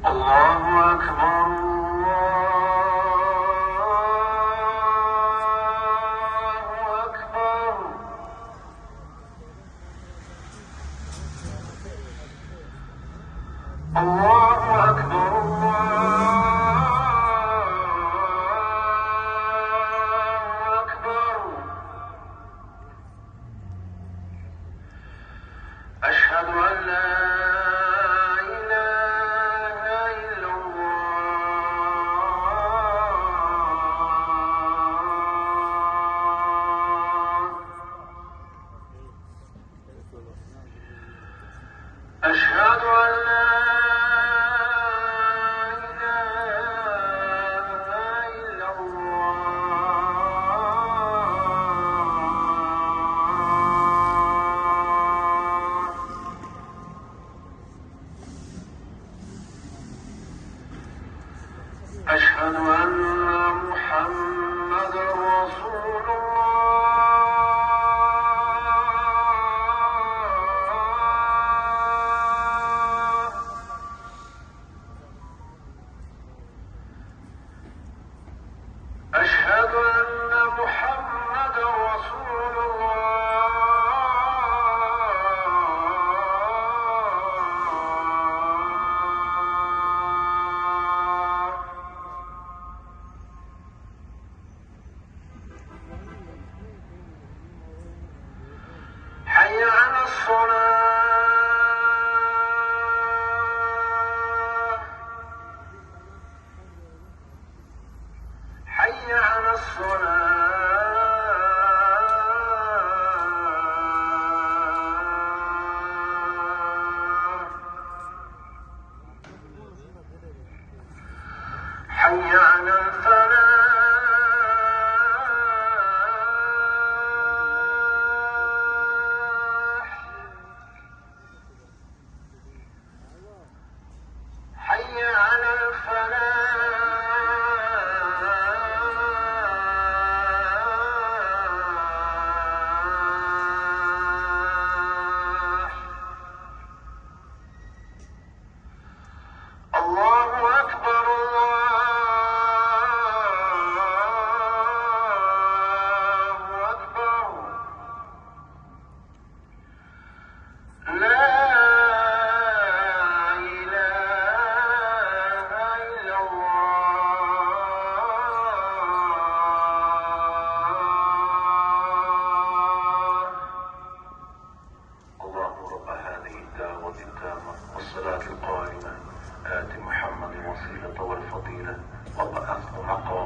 الله أكبر الله أكبر الله أكبر. أشهد أن لا إله إلا الله. أشهد أن لا أشهد أن محمدًا رسول الله. أشهد أن محمدًا رسول الله. حي على الصلاة. حي على الصلاة. حي على الفلاح. حي على الفلاح. الله أكبر الله أكبر. لا إله إلا الله. اللهم رب هذه الدعوة التامة والصلاة القائمة آت محمد الوسيلة والفضيلة وابعثه مقاما